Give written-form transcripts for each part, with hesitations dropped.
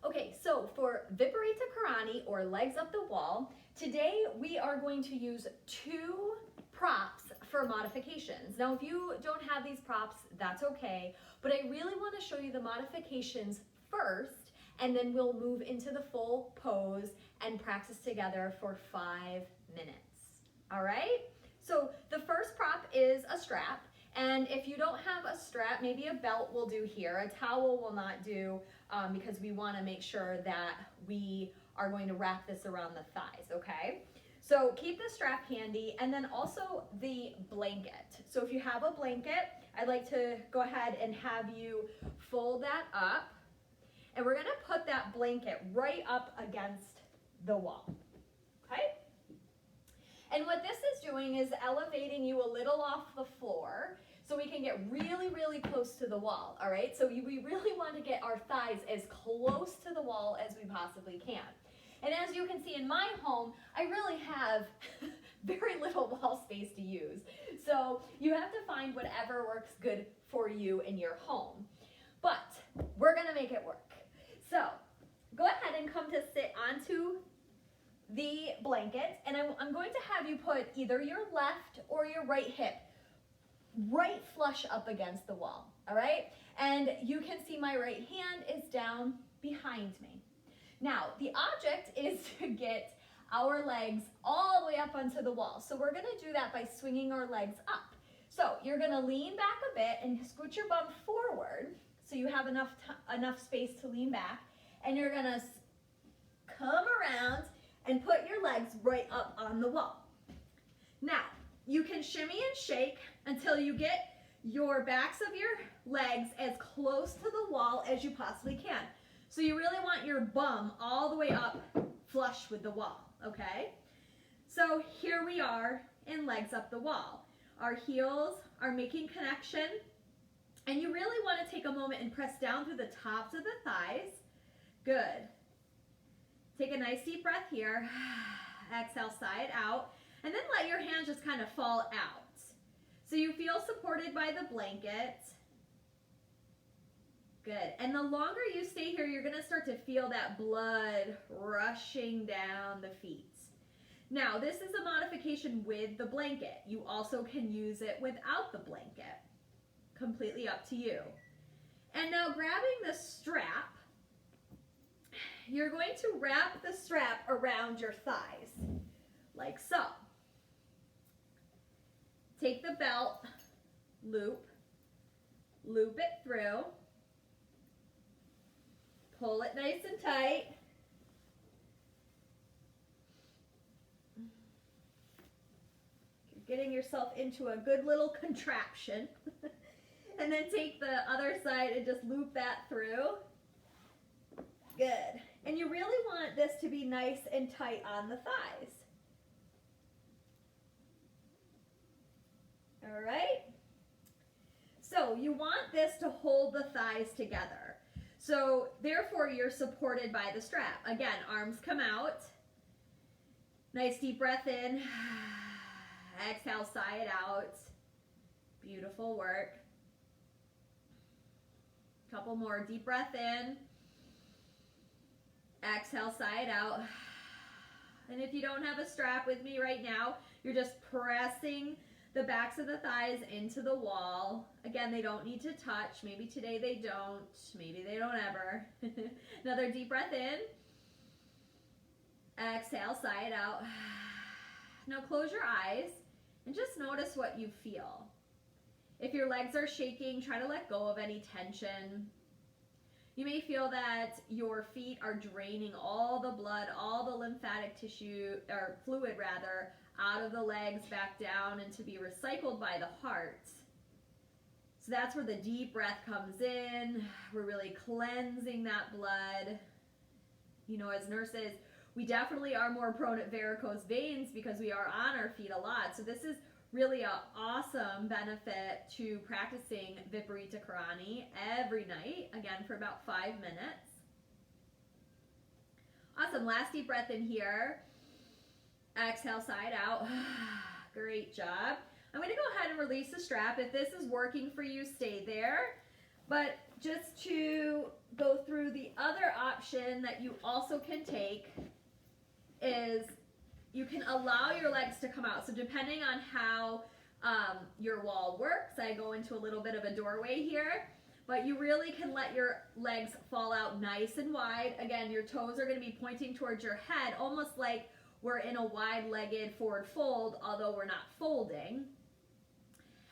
Okay, so for Viparita Karani, or legs up the wall, today we are going to use 2 props for modifications. Now, if you don't have these props, that's okay, but I really want to show you the modifications first, and then we'll move into the full pose and practice together for 5 minutes. All right? So the first prop is a strap. And if you don't have a strap, maybe a belt will do here. A towel will not do because we want to make sure that we are going to wrap this around the thighs, okay? So keep the strap handy, and then also the blanket. So if you have a blanket, I'd like to go ahead and have you fold that up, and we're going to put that blanket right up against the wall, okay? And what this is doing is elevating you a little off the floor so we can get really, really close to the wall, all right? So we really want to get our thighs as close to the wall as we possibly can. And as you can see in my home, I really have very little wall space to use. So you have to find whatever works good for you in your home. But we're gonna make it work. So go ahead and come to sit onto the blanket, and I'm going to have you put either your left or your right hip right flush up against the wall, all right? And you can see my right hand is down behind me. Now, the object is to get our legs all the way up onto the wall. So we're gonna do that by swinging our legs up. So you're gonna lean back a bit and scoot your bum forward so you have enough space to lean back, and you're gonna come around and put your legs right up on the wall. Now, you can shimmy and shake until you get your backs of your legs as close to the wall as you possibly can. So you really want your bum all the way up flush with the wall, okay? So here we are in legs up the wall. Our heels are making connection, and you really want to take a moment and press down through the tops of the thighs. Good. Take a nice deep breath here. Exhale, side out. And then let your hands just kind of fall out. So you feel supported by the blanket. Good. And the longer you stay here, you're going to start to feel that blood rushing down the feet. Now, this is a modification with the blanket. You also can use it without the blanket. Completely up to you. And now grabbing the strap, you're going to wrap the strap around your thighs, like so. Take the belt, loop it through, pull it nice and tight. You're getting yourself into a good little contraption. And then take the other side and just loop that through. Good. And you really want this to be nice and tight on the thighs. All right? So you want this to hold the thighs together. So therefore you're supported by the strap. Again, arms come out. Nice deep breath in. Exhale, sigh it out. Beautiful work. Couple more. Deep breath in. Exhale, sigh it out. And if you don't have a strap with me right now, you're just pressing the backs of the thighs into the wall. Again, they don't need to touch. Maybe today they don't. Maybe they don't ever. Another deep breath in. Exhale, sigh it out. Now close your eyes and just notice what you feel. If your legs are shaking, try to let go of any tension. You may feel that your feet are draining all the blood, all the lymphatic tissue, or fluid rather, out of the legs back down and to be recycled by the heart. So that's where the deep breath comes in. We're really cleansing that blood. You know, as nurses, we definitely are more prone at varicose veins because we are on our feet a lot. So this is really an awesome benefit to practicing Viparita Karani every night, again for about 5 minutes. Awesome, last deep breath in here. Exhale, side out. Great job. I'm going to go ahead and release the strap. If this is working for you, stay there. But just to go through the other option that you also can take is you can allow your legs to come out. So depending on how your wall works, I go into a little bit of a doorway here, but you really can let your legs fall out nice and wide. Again, your toes are going to be pointing towards your head, almost like we're in a wide-legged forward fold, although we're not folding.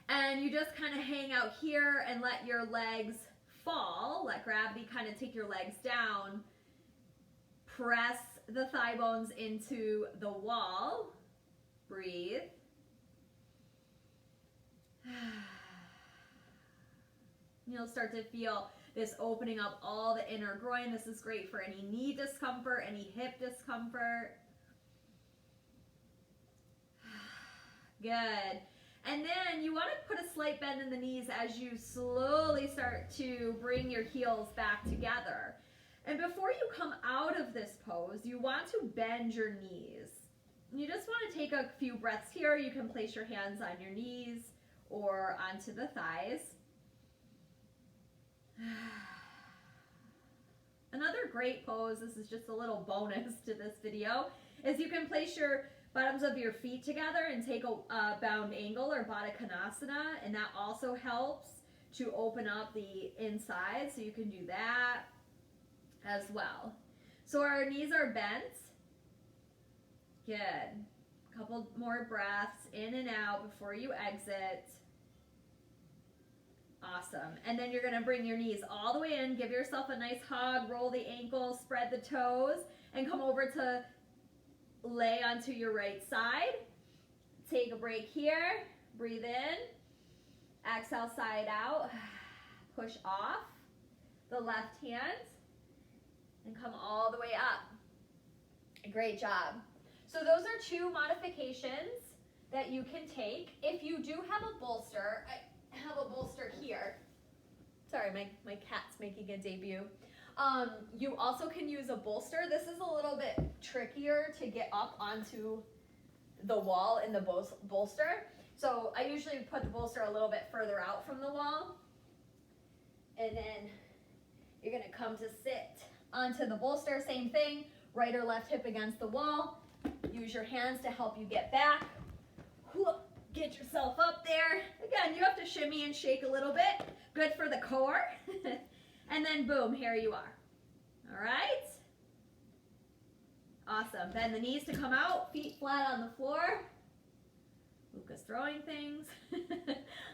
And you just kind of hang out here and let your legs fall, let gravity kind of take your legs down, press the thigh bones into the wall, breathe. You'll start to feel this opening up all the inner groin. This is great for any knee discomfort, any hip discomfort. Good. And then you want to put a slight bend in the knees as you slowly start to bring your heels back together. And before you come out of this pose, you want to bend your knees. You just want to take a few breaths here. You can place your hands on your knees or onto the thighs. Another great pose, this is just a little bonus to this video, is you can place your bottoms of your feet together and take a bound angle or Baddha Konasana, and that also helps to open up the inside, so you can do that as well. So our knees are bent. Good. A couple more breaths in and out before you exit. Awesome. And then you're going to bring your knees all the way in, give yourself a nice hug, roll the ankles, spread the toes, and come over to lay onto your right side. Take a break here. Breathe in. Exhale, side out. Push off the left hand and come all the way up. Great job. So those are two modifications that you can take. If you do have a bolster, I have a bolster here. Sorry, my cat's making a debut. You also can use a bolster. This is a little bit trickier to get up onto the wall in the bolster. So I usually put the bolster a little bit further out from the wall. And then you're gonna come to sit onto the bolster. Same thing, right or left hip against the wall. Use your hands to help you get back. Get yourself up there. Again, you have to shimmy and shake a little bit. Good for the core. And then boom, here you are. All right? Awesome. Bend the knees to come out, feet flat on the floor. Luca's throwing things.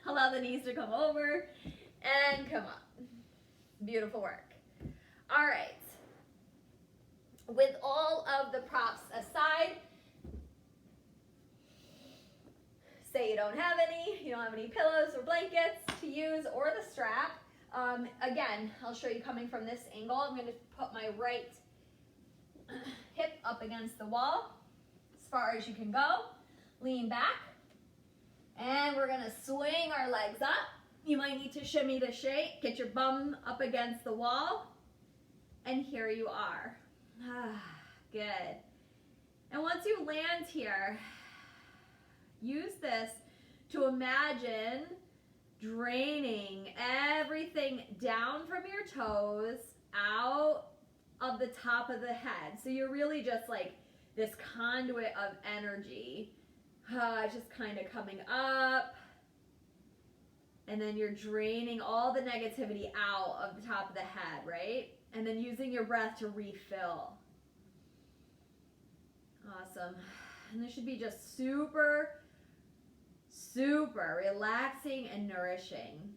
Allow the knees to come over and come up. Beautiful work. All right. With all of the props aside, say you don't have any pillows or blankets to use or the strap. Again, I'll show you coming from this angle. I'm going to put my right hip up against the wall as far as you can go. Lean back. And we're going to swing our legs up. You might need to shimmy to shake. Get your bum up against the wall. And here you are. Good. And once you land here, use this to imagine draining everything down from your toes out of the top of the head. So you're really just like this conduit of energy, just kind of coming up. And then you're draining all the negativity out of the top of the head, right? And then using your breath to refill. Awesome. And this should be just super relaxing and nourishing.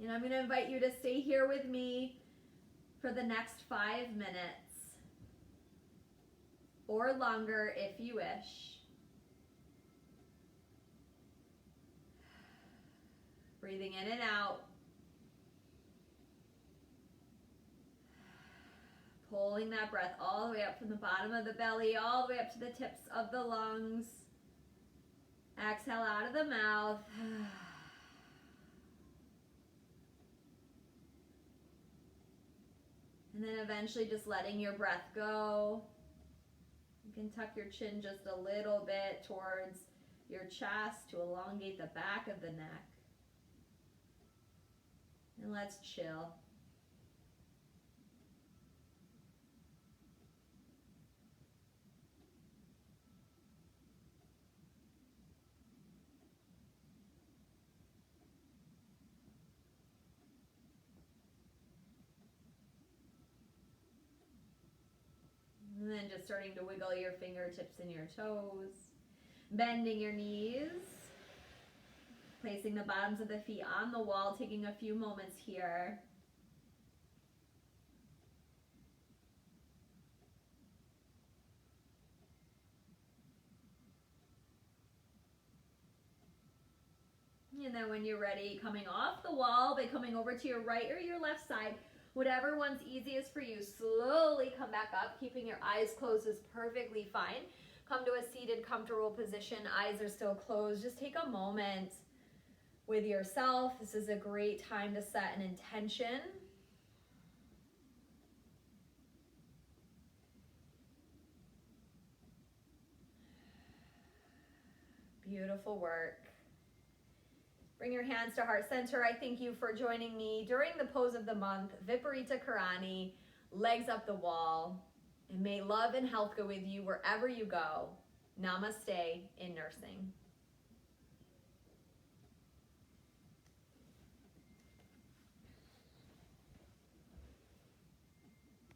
And I'm going to invite you to stay here with me for the next 5 minutes or longer if you wish. Breathing in and out. Pulling that breath all the way up from the bottom of the belly, all the way up to the tips of the lungs. Exhale out of the mouth. And then eventually just letting your breath go. You can tuck your chin just a little bit towards your chest to elongate the back of the neck. And let's chill. And then just starting to wiggle your fingertips and your toes. Bending your knees. Placing the bottoms of the feet on the wall, taking a few moments here. And then when you're ready, coming off the wall, but coming over to your right or your left side, whatever one's easiest for you, slowly come back up. Keeping your eyes closed is perfectly fine. Come to a seated, comfortable position. Eyes are still closed. Just take a moment with yourself. This is a great time to set an intention. Beautiful work. Bring your hands to heart center. I thank you for joining me during the pose of the month, Viparita Karani, legs up the wall. And may love and health go with you wherever you go. Namaste in nursing.